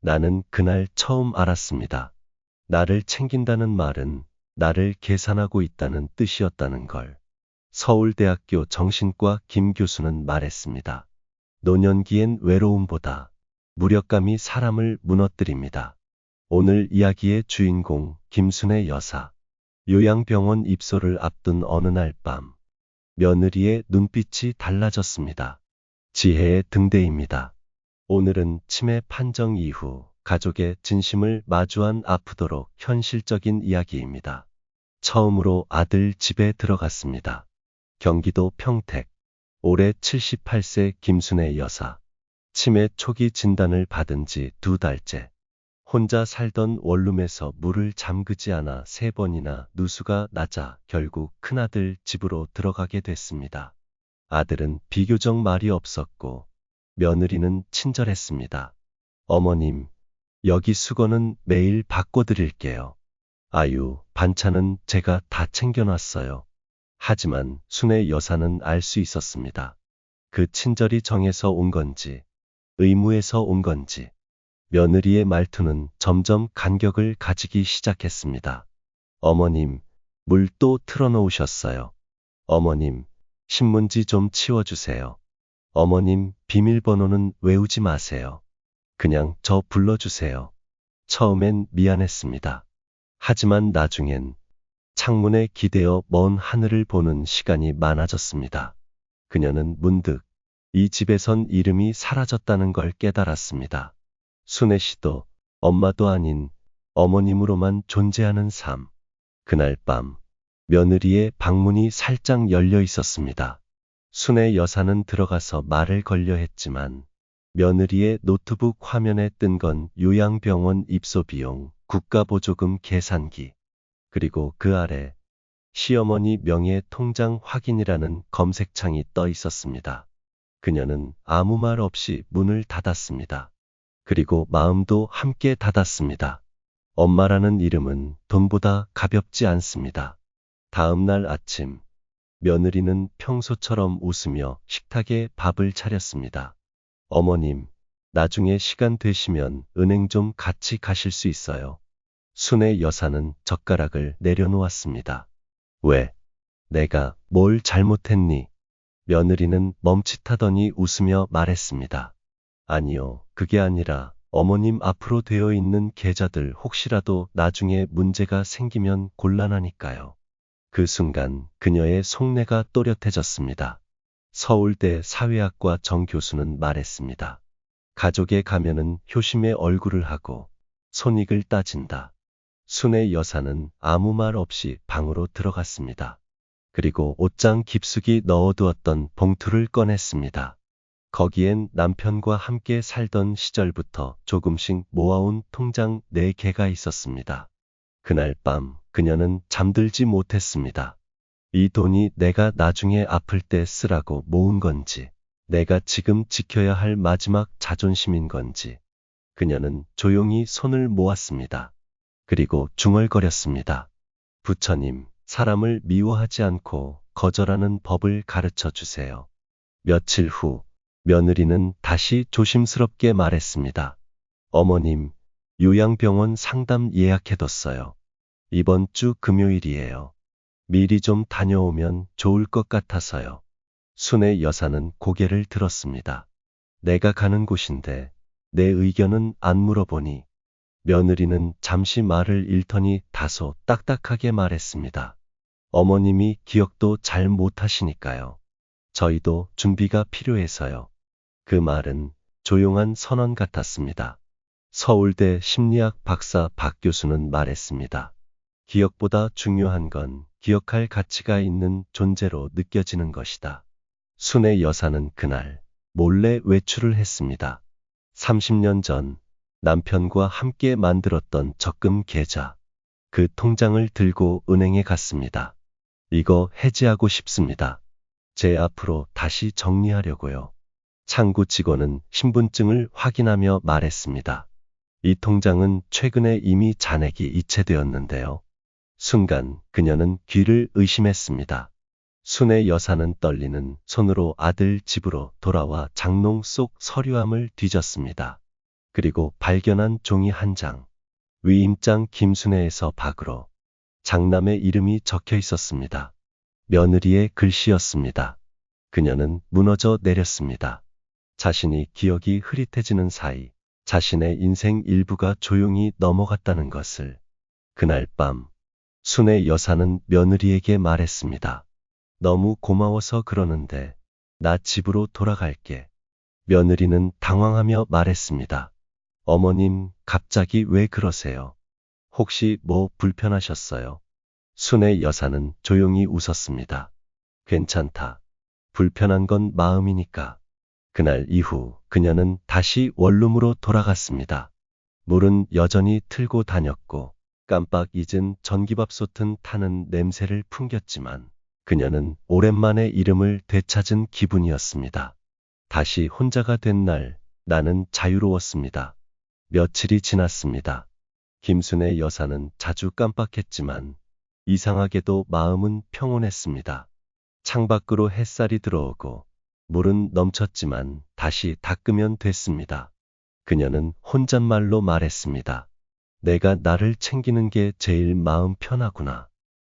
나는 그날 처음 알았습니다. 나를 챙긴다는 말은 나를 계산하고 있다는 뜻이었다는 걸. 서울대학교 정신과 김 교수는 말했습니다. 노년기엔 외로움보다 무력감이 사람을 무너뜨립니다. 오늘 이야기의 주인공 김순애 여사. 요양병원 입소를 앞둔 어느 날 밤, 며느리의 눈빛이 달라졌습니다. 지혜의 등대입니다. 오늘은 치매 판정 이후 가족의 진심을 마주한 아프도록 현실적인 이야기입니다. 처음으로 아들 집에 들어갔습니다. 경기도 평택. 올해 78세 김순애 여사. 치매 초기 진단을 받은 지 2달째. 혼자 살던 원룸에서 물을 잠그지 않아 3번이나 누수가 나자 결국 큰아들 집으로 들어가게 됐습니다. 아들은 비교적 말이 없었고 며느리는 친절했습니다. 어머님, 여기 수건은 매일 바꿔드릴게요. 아유, 반찬은 제가 다 챙겨놨어요. 하지만 순애 여사는 알 수 있었습니다. 그 친절이 정에서 온 건지, 의무에서 온 건지, 며느리의 말투는 점점 간격을 가지기 시작했습니다. 어머님, 물 또 틀어놓으셨어요. 어머님, 신문지 좀 치워주세요. 어머님, 비밀번호는 외우지 마세요. 그냥 저 불러주세요. 처음엔 미안했습니다. 하지만 나중엔 창문에 기대어 먼 하늘을 보는 시간이 많아졌습니다. 그녀는 문득 이 집에선 이름이 사라졌다는 걸 깨달았습니다. 순애 씨도 엄마도 아닌 어머님으로만 존재하는 삶. 그날 밤, 며느리의 방문이 살짝 열려 있었습니다. 순애 여사는 들어가서 말을 걸려 했지만 며느리의 노트북 화면에 뜬 건 요양병원 입소 비용, 국가보조금 계산기, 그리고 그 아래 시어머니 명예 통장 확인이라는 검색창이 떠 있었습니다. 그녀는 아무 말 없이 문을 닫았습니다. 그리고 마음도 함께 닫았습니다. 엄마라는 이름은 돈보다 가볍지 않습니다. 다음 날 아침, 며느리는 평소처럼 웃으며 식탁에 밥을 차렸습니다. 어머님, 나중에 시간 되시면 은행 좀 같이 가실 수 있어요. 순애 여사는 젓가락을 내려놓았습니다. 왜? 내가 뭘 잘못했니? 며느리는 멈칫하더니 웃으며 말했습니다. 아니요, 그게 아니라 어머님 앞으로 되어 있는 계좌들 혹시라도 나중에 문제가 생기면 곤란하니까요. 그 순간 그녀의 속내가 또렷해졌습니다. 서울대 사회학과 정 교수는 말했습니다. 가족에 가면은 효심의 얼굴을 하고 손익을 따진다. 순애 여사는 아무 말 없이 방으로 들어갔습니다. 그리고 옷장 깊숙이 넣어두었던 봉투를 꺼냈습니다. 거기엔 남편과 함께 살던 시절부터 조금씩 모아온 통장 4개가 있었습니다. 그날 밤 그녀는 잠들지 못했습니다. 이 돈이 내가 나중에 아플 때 쓰라고 모은 건지, 내가 지금 지켜야 할 마지막 자존심인 건지. 그녀는 조용히 손을 모았습니다. 그리고 중얼거렸습니다. 부처님, 사람을 미워하지 않고 거절하는 법을 가르쳐 주세요. 며칠 후, 며느리는 다시 조심스럽게 말했습니다. 어머님, 요양병원 상담 예약해뒀어요. 이번 주 금요일이에요. 미리 좀 다녀오면 좋을 것 같아서요. 순애 여사는 고개를 들었습니다. 내가 가는 곳인데 내 의견은 안 물어보니. 며느리는 잠시 말을 잃더니 다소 딱딱하게 말했습니다. 어머님이 기억도 잘 못하시니까요. 저희도 준비가 필요해서요. 그 말은 조용한 선언 같았습니다. 서울대 심리학 박사 박 교수는 말했습니다. 기억보다 중요한 건 기억할 가치가 있는 존재로 느껴지는 것이다. 순애 여사는 그날 몰래 외출을 했습니다. 30년 전 남편과 함께 만들었던 적금 계좌, 그 통장을 들고 은행에 갔습니다. 이거 해지하고 싶습니다. 제 앞으로 다시 정리하려고요. 창구 직원은 신분증을 확인하며 말했습니다. 이 통장은 최근에 이미 잔액이 이체되었는데요. 순간 그녀는 귀를 의심했습니다. 순애 여사는 떨리는 손으로 아들 집으로 돌아와 장롱 속 서류함을 뒤졌습니다. 그리고 발견한 종이 한 장. 위임장 김순애에서 박으로 장남의 이름이 적혀 있었습니다. 며느리의 글씨였습니다. 그녀는 무너져 내렸습니다. 자신이 기억이 흐릿해지는 사이 자신의 인생 일부가 조용히 넘어갔다는 것을. 그날 밤 순애 여사는 며느리에게 말했습니다. 너무 고마워서 그러는데 나 집으로 돌아갈게. 며느리는 당황하며 말했습니다. 어머님, 갑자기 왜 그러세요? 혹시 뭐 불편하셨어요? 순애 여사는 조용히 웃었습니다. 괜찮다. 불편한 건 마음이니까. 그날 이후 그녀는 다시 원룸으로 돌아갔습니다. 물은 여전히 틀고 다녔고 깜빡 잊은 전기밥솥은 타는 냄새를 풍겼지만 그녀는 오랜만에 이름을 되찾은 기분이었습니다. 다시 혼자가 된 날 나는 자유로웠습니다. 며칠이 지났습니다. 김순애 여사는 자주 깜빡했지만 이상하게도 마음은 평온했습니다. 창밖으로 햇살이 들어오고 물은 넘쳤지만 다시 닦으면 됐습니다. 그녀는 혼잣말로 말했습니다. 내가 나를 챙기는 게 제일 마음 편하구나.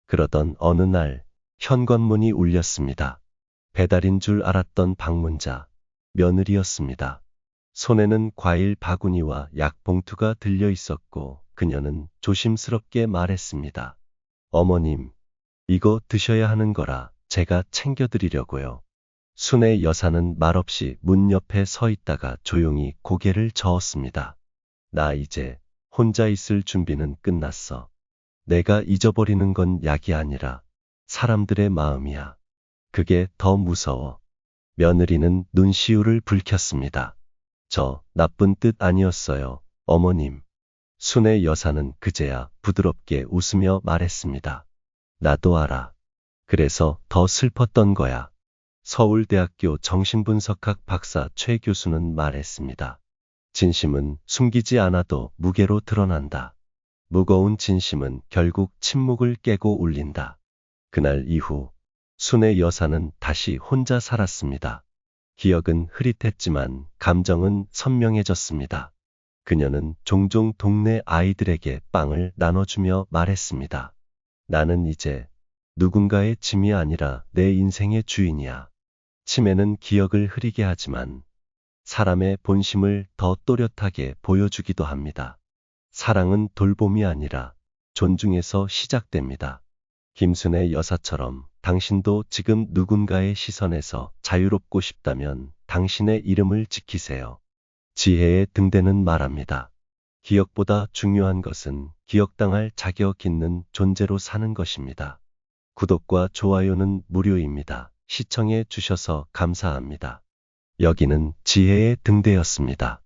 그러던 어느 날 현관문이 울렸습니다. 배달인 줄 알았던 방문자, 며느리였습니다. 손에는 과일 바구니와 약봉투가 들려 있었고 그녀는 조심스럽게 말했습니다. 어머님, 이거 드셔야 하는 거라 제가 챙겨드리려고요. 순애 여사는 말없이 문 옆에 서 있다가 조용히 고개를 저었습니다. 나 이제 혼자 있을 준비는 끝났어. 내가 잊어버리는 건 약이 아니라 사람들의 마음이야. 그게 더 무서워. 며느리는 눈시울을 붉혔습니다. 저 나쁜 뜻 아니었어요, 어머님. 순애 여사는 그제야 부드럽게 웃으며 말했습니다. 나도 알아. 그래서 더 슬펐던 거야. 서울대학교 정신분석학 박사 최 교수는 말했습니다. 진심은 숨기지 않아도 무게로 드러난다. 무거운 진심은 결국 침묵을 깨고 울린다. 그날 이후 순애 여사는 다시 혼자 살았습니다. 기억은 흐릿했지만 감정은 선명해졌습니다. 그녀는 종종 동네 아이들에게 빵을 나눠주며 말했습니다. 나는 이제 누군가의 짐이 아니라 내 인생의 주인이야. 치매는 기억을 흐리게 하지만 사람의 본심을 더 또렷하게 보여주기도 합니다. 사랑은 돌봄이 아니라 존중에서 시작됩니다. 김순애 여사처럼 당신도 지금 누군가의 시선에서 자유롭고 싶다면 당신의 이름을 지키세요. 지혜의 등대는 말합니다. 기억보다 중요한 것은 기억당할 자격 있는 존재로 사는 것입니다. 구독과 좋아요는 무료입니다. 시청해 주셔서 감사합니다. 여기는 지혜의 등대였습니다.